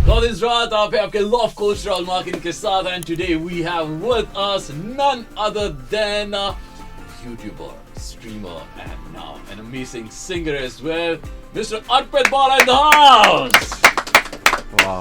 इस रात आप है आपके लव कोच राहुल मार्किन के साथ and today we have with us none other than YouTuber, streamer and now an amazing singer as well, Mr. Arpit Bala in the house. Wow.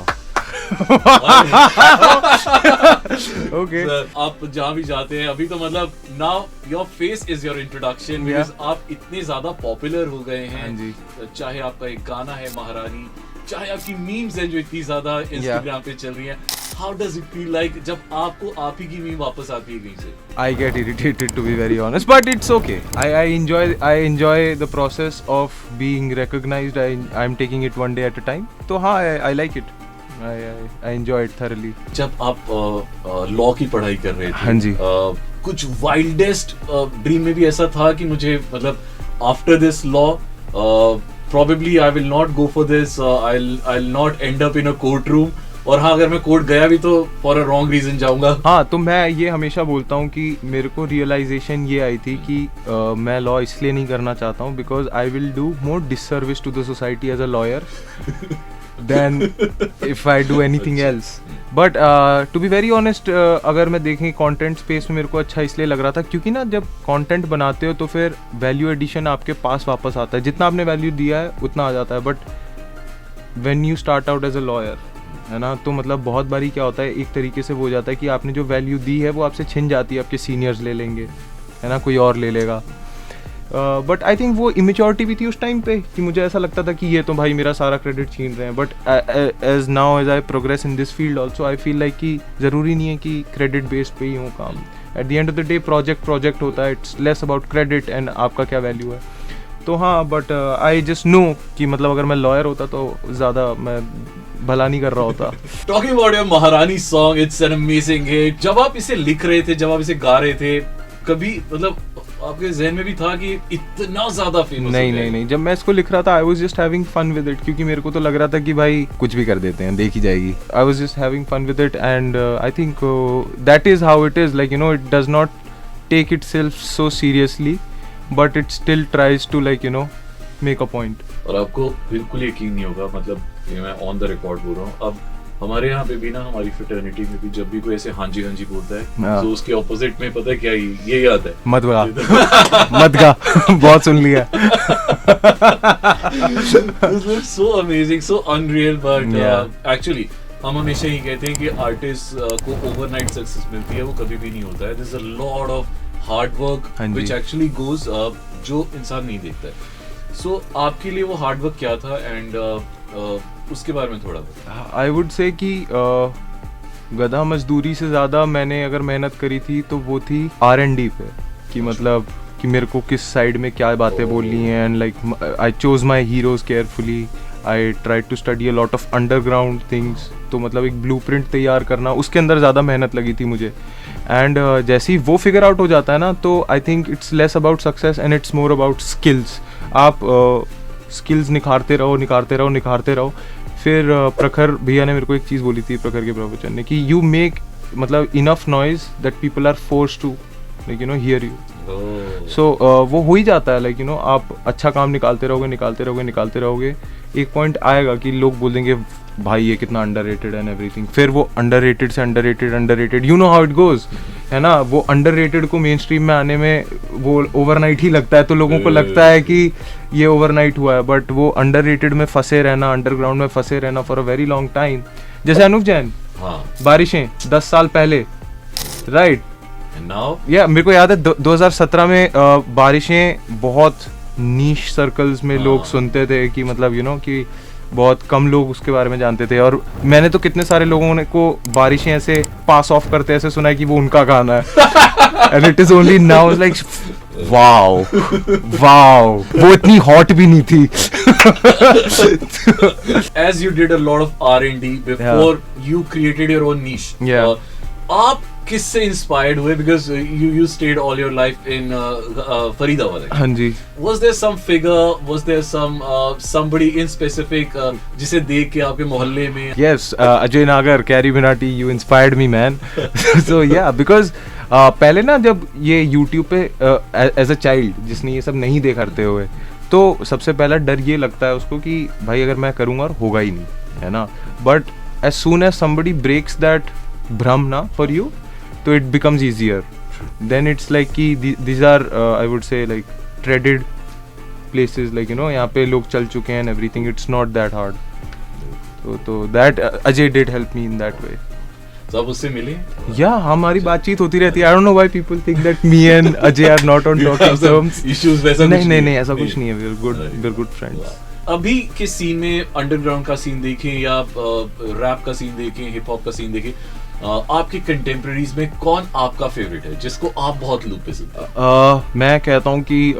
Okay. Sir, आप जहाँ भी जाते हैं अभी तो मतलब now your face is your introduction because आप इतने ज़्यादा popular हो गए हैं. हाँ जी. चाहे आपका एक गाना है महारानी, चाहे आपकी मीम्स हैं जो इतनी ज़्यादा Instagram पे चल रही हैं. How does it feel like जब आपको आप ही की मीम वापस आती है कहीं से? I get irritated to be very honest, but it's okay. I enjoy the process of being recognized. I'm taking it one day at a time. तो हाँ, I like it. I enjoy it thoroughly. जब आप law की पढ़ाई कर रहे थे, हाँ जी, कुछ वाइल्डेस्ट ड्रीम में भी ऐसा था कि मुझे मतलब after this law probably I will not go for this. I'll not end up in a courtroom. और हाँ, अगर मैं कोर्ट गया भी तो फॉर अ रॉन्ग रीजन जाऊंगा. हाँ, तो मैं ये हमेशा बोलता हूँ कि मेरे को रियलाइजेशन ये आई थी कि मैं लॉ इसलिए नहीं करना चाहता हूँ because I will do more disservice to the society as a lawyer than if I do anything else. But to be very honest, अगर मैं देखें कंटेंट स्पेस में मेरे को अच्छा इसलिए लग रहा था क्योंकि ना जब कंटेंट बनाते हो तो फिर वैल्यू एडिशन आपके पास वापस आता है. जितना आपने वैल्यू दिया है उतना आ जाता है. But when you start out as a lawyer, है ना, तो मतलब बहुत बारी क्या होता है, एक तरीके से वो हो जाता है कि आपने जो वैल्यू दी है वो आपसे छिन जाती है. आपके सीनियर्स ले लेंगे, है ना, कोई और ले लेगा. बट आई थिंक वो इमेच्योरिटी भी थी उस टाइम पे कि मुझे ऐसा लगता था कि ये तो भाई मेरा सारा क्रेडिट छीन रहे हैं. But as now as I progress in this field also I feel like कि ज़रूरी नहीं है कि क्रेडिट बेस्ड पे ही हो काम. At the end of the day project होता है. It's less about credit and आपका क्या वैल्यू है. तो हाँ, बट आई जस्ट नो कि मतलब अगर मैं लॉयर होता तो ज़्यादा मैं भला नहीं कर रहा होता. Talking about your महारानी song, it's an amazing hit. जब आप इसे लिख रहे थे, जब आप इसे गा रहे थे, कभी मतलब आपके जहन में भी था कि इतना ज्यादा फेमस? नहीं. जब मैं इसको लिख रहा था, I was just having fun with it क्योंकि मेरे को तो लग रहा था कि भाई कुछ भी कर देते हैं, देखी जाएगी. I was just having fun with it and I think that is how it is. Like, you know, it does not take itself so seriously, but it still tries to, like, you know, make a point. और आपको बिल्कुल यकीन नहीं होगा, मतलब ये मैं on the record बोल रहा हूँ, अब हमारे यहाँ पे भी ना, हमारी फ्रेटर्निटी में भी जब भी कोई ऐसे हाँ जी बोलता है तो उसके ऑपोजिट में पता है क्या ये याद है? मत गा बहुत सुन लिया. This looks so amazing, so unreal, but actually हम हमेशा ही कहते हैं कि आर्टिस्ट को ओवरनाइट सक्सेस मिलती है, वो कभी भी नहीं होता है. There's a lot of hard work which actually goes जो इंसान नहीं देखता है. So आपके लिए वो हार्ड वर्क क्या था एंड उसके बारे में थोड़ा बताओ. आई वुड से कि गधा मजदूरी से ज़्यादा मैंने अगर मेहनत करी थी तो वो थी R&D पे, कि मतलब कि मेरे को किस साइड में क्या बातें बोलनी है. And like I chose my heroes carefully. I try to study a lot of underground things. तो मतलब एक ब्लूप्रिंट तैयार करना, उसके अंदर ज़्यादा मेहनत लगी थी मुझे. एंड जैसे ही वो फिगर आउट हो जाता है ना, तो I think it's less about success and it's more about skills. आप स्किल्स निखारते रहो. फिर प्रखर भैया ने मेरे को एक चीज़ बोली थी, प्रखर के प्रवचन ने, कि यू मेक मतलब enough noise that people are forced to, like, you know, hear you. So वो हो ही जाता है. लाइक, यू नो, आप अच्छा काम निकालते रहोगे. एक पॉइंट आएगा कि लोग बोलेंगे भाई ये कितना अंडररेटेड एंड एवरीथिंग. फिर वो अंडररेटेड से underrated, you know how it goes, है ना. वो अंडररेटेड को मेन स्ट्रीम में आने में वो ओवरनाइट ही लगता है. तो लोगों को लगता है कि ये ओवरनाइट हुआ है, बट वो अंडररेटेड में फंसे रहना, अंडरग्राउंड में फंसे रहना for a very long time. जैसे अनुप जैन, बारिशें 10 साल पहले, राइट. मेरे को याद है 2017 में बारिशें बहुत नीश सर्कल्स में लोग सुनते थे कि मतलब, यू नो, कि बहुत कम लोग उसके बारे में जानते थे. और मैंने तो कितने सारे लोगों ने को बारिशें ऐसे पास ऑफ करते ऐसे सुना है कि वो उनका गाना है. And it is only now like wow, वो इतनी हॉट भी नहीं थी. As you did a lot of R&D before you created your own niche. आप किससे इंस्पायर्ड हुए? Because you stayed all your life in Faridabad. हाँ जी. Was there some figure, was there somebody in specific जिसे देख के आपके मोहल्ले में? Yes, अजय नागर, carry Minati, you inspired me, man. So yeah, because पहले ना जब ये YouTube पे एज अ चाइल्ड जिसने ये सब नहीं देखा करते हुए, तो सबसे पहला डर ये लगता है उसको कि भाई अगर मैं करूँगा और होगा ही नहीं, है ना. But as soon as somebody breaks that भ्रम ना for you, तो it becomes easier. Then it's like कि these are I would say like treaded places, like you know यहाँ पे लोग चल चुके हैं and everything. It's not that hard. तो that Ajay did help me in that way. तो आप उससे मिले? Yeah, हमारी बातचीत होती रहती है. I don't know why people think that me and Ajay are not on talking terms. Issues वैसा कुछ नहीं ऐसा कुछ नहीं है. We're good friends. अभी के सीन में अंडरग्राउंड का सीन देखें या रैप का सीन देखें, हिप हॉप का सीन देखें, आपके कंटेम्पररीज में कौन आपका फेवरेट है जिसको आप बहुत लूप पे सुनते हैं? मैं कहता हूँ कि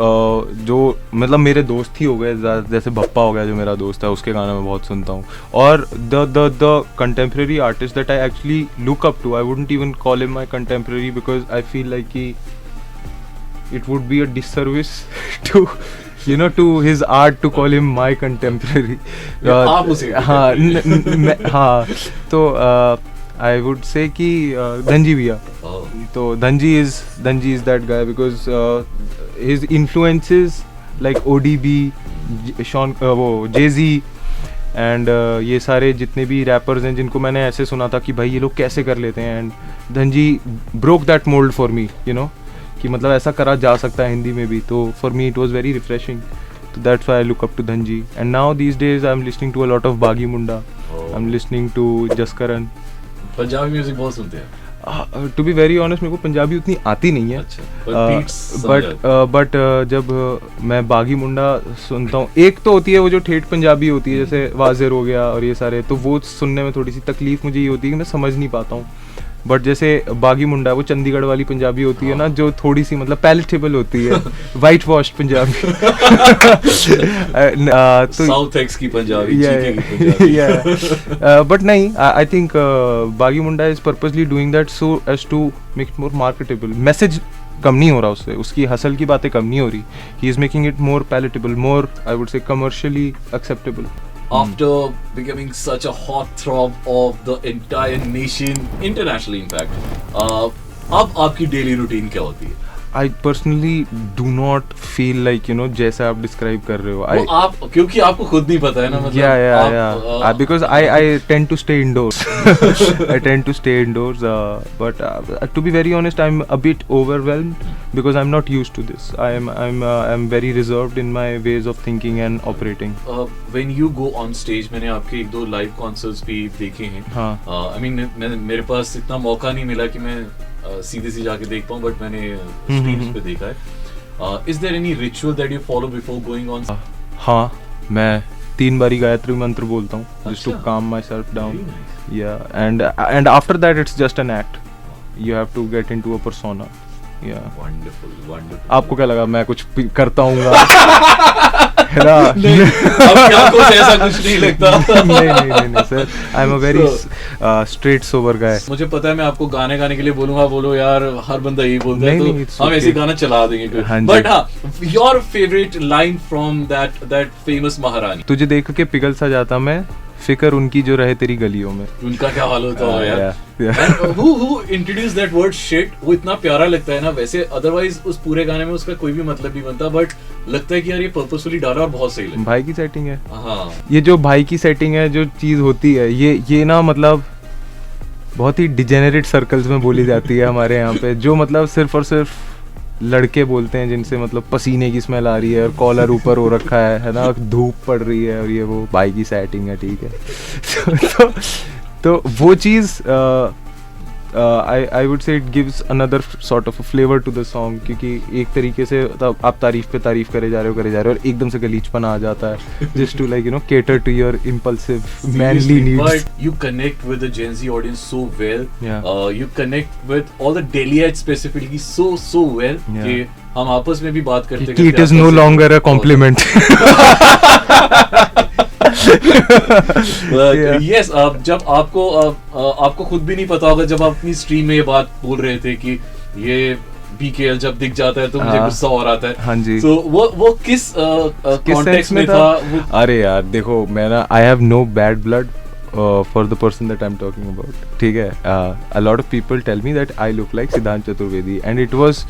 जो मतलब मेरे दोस्त ही हो गए, जैसे भप्पा हो गया जो मेरा दोस्त है, उसके गाने मैं बहुत सुनता हूँ. और the contemporary artist that I actually look up to, I wouldn't even call him my contemporary because I feel like कि it would be a disservice to you know to his art to call him my contemporary. आप उसे हाँ तो I would say कि धनजी भैया. तो Dhanji is that guy because his influences like ODB, वो Jay-Z and ये सारे जितने भी rappers हैं जिनको मैंने ऐसे सुना था कि भाई ये लोग कैसे कर लेते हैं, and Dhanji broke that mold for me, you know कि मतलब ऐसा करा जा सकता है हिंदी में भी. तो for me it was very refreshing. तो that's why I look up to Dhanji. And now these days I am listening to a lot of Baagi Munda. I am listening to Jaskaran. Punjabi music बहुत सुनते हैं? टू बी वेरी ऑनेस्ट मेरे को पंजाबी उतनी आती नहीं है. बट जब मैं बागी मुंडा सुनता हूँ, एक तो होती है वो जो ठेठ पंजाबी होती है जैसे वाजेर हो गया और ये सारे, तो वो सुनने में थोड़ी सी तकलीफ मुझे ये होती है कि मैं समझ नहीं पाता हूँ. बट जैसे बागी मुंडा वो चंडीगढ़ वाली पंजाबी होती है ना, जो थोड़ी सी मतलब पैलेटेबल होती है, वाइट वॉश पंजाबी. तो साउथ एक्स की पंजाबी, बट नहीं, I think Baagi Munda is purposely doing that so as to make it more marketable. Message कम नहीं हो रहा उससे, उसकी हसल की बातें कम नहीं हो रही. He is making it more palatable, more I would से commercially acceptable. After becoming such a hot throb of the entire nation, internationally in fact, अब आपकी daily routine क्या होती है? I personally do not feel like जैसा आप describe कर रहे हो. वो आप क्योंकि आपको खुद नहीं पता है ना, मतलब yeah. Because I tend to stay indoors. I tend to stay indoors. But to be very honest, I'm a bit overwhelmed because I'm not used to this. I'm very reserved in my ways of thinking and operating. When you go on stage, मैंने आपके एक दो live concerts भी देखे हैं. I mean मेरे पास इतना मौका नहीं मिला कि मैं सीधे से जाके देख पाऊँ, बट मैंने स्ट्रीम्स पे देखा है. Is there any ritual that you follow before going on? हाँ, मैं 3 बारी गायत्री मंत्र बोलता हूँ just to calm myself down. Yeah, and after that it's just an act. You have to get into a persona. Yeah. Wonderful. आपको क्या लगा मैं कुछ करता हूँ? नहीं, अब क्या कुछ ऐसा कुछ नहीं लगता. नहीं sir, I am a very straight sober guy. मुझे पता है मैं आपको गाने गाने के लिए बोलूंगा, बोलो यार, हर बंदा यही बोलता है, तो हम ऐसे गाना चला देंगे. बट हाँ, your favourite line from that famous महारानी. तुझे देख के पिघल सा जाता मैं, फिकर उनकी जो रहे तेरी गलियों में. उनका क्या हाल होता है यार. Who introduced that word shit? वो इतना प्यारा लगता है ना. वैसे अदरवाइज उस पूरे गाने में उसका कोई भी मतलब नहीं बनता, बट लगता है कि यार ये पर्पसफुली डाला और बहुत सही लगा. भाई की सेटिंग है. हाँ, ये जो भाई की सेटिंग है, जो चीज होती है, ये ना मतलब बहुत ही डिजेनरेट सर्कल्स में बोली जाती है हमारे यहाँ पे, जो मतलब सिर्फ और सिर्फ लड़के बोलते हैं जिनसे मतलब पसीने की स्मेल आ रही है और कॉलर ऊपर हो रखा है ना, धूप पड़ रही है और ये वो भाई की सेटिंग है, ठीक है. तो वो चीज़ I would say it gives another sort of flavour to the song, क्योंकि एक तरीके से आप तारीफ पे तारीफ करे जा रहे हो और एकदम से गलीचपना आ जाता है, just to like cater to your impulsive manly needs. But you connect with the Gen Z audience so well. You connect with all the Delhiites specifically so well कि हम आपस में भी बात करते कि it is no longer a compliment. Yes, जब आपको खुद भी नहीं पता होगा, जब आप अपनी स्ट्रीम में ये बात बोल रहे थे कि ये BKL जब दिख जाता है तो मुझे गुस्सा और आता है. हाँ जी. तो वो किस कॉन्टेक्स्ट में था? अरे यार देखो, मैं ना I have no bad blood for the person that I'm talking about, ठीक है. A lot of people tell me that I look like Siddhant Chaturvedi and it was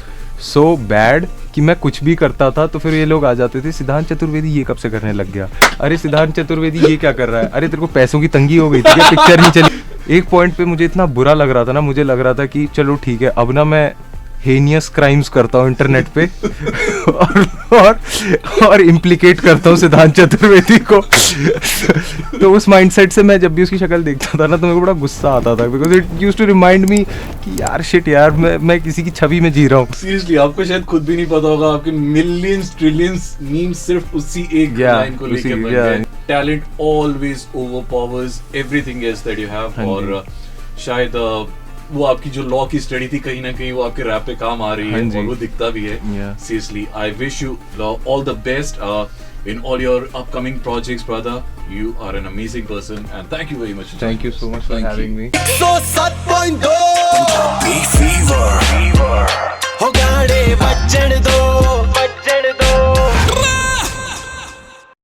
so bad कि मैं कुछ भी करता था तो फिर ये लोग आ जाते थे, सिद्धांत चतुर्वेदी ये कब से करने लग गया, अरे सिद्धांत चतुर्वेदी ये क्या कर रहा है, अरे तेरे को पैसों की तंगी हो गई थी क्या, पिक्चर नहीं चली। एक पॉइंट पे मुझे इतना बुरा लग रहा था ना, मुझे लग रहा था कि चलो ठीक है अब ना मैं हेनियस क्राइम्स करता हूँ इंटरनेट पे और इम्प्लीकेट करता हूँ सिद्धांत चतुर्वेदी को। तो उस माइंडसेट से मैं जब भी उसकी शक्ल देखता था ना तो मेरे को बड़ा गुस्सा आता था, because it used to remind me कि यार शिट यार मैं किसी की छवि में जी रहा हूँ। सीरियसली आपको शायद खुद भी नहीं पता होगा, आपके मिलियंस ट्रिलियंस मीम्स सिर्फ उसी एक लाइन को लेके बन गए। Talent always overpowers everything else that you have, और शायद वो आपकी जो लॉ की स्टडी थी कहीं ना कहीं वो आपके रैप पे काम आ रही है और वो दिखता भी है। Seriously I wish you all the best in all your upcoming projects, brother. You are an amazing person and thank you very much. Thank you so much for having me. So 7.2 Punjabi fever ho gaane vajjan do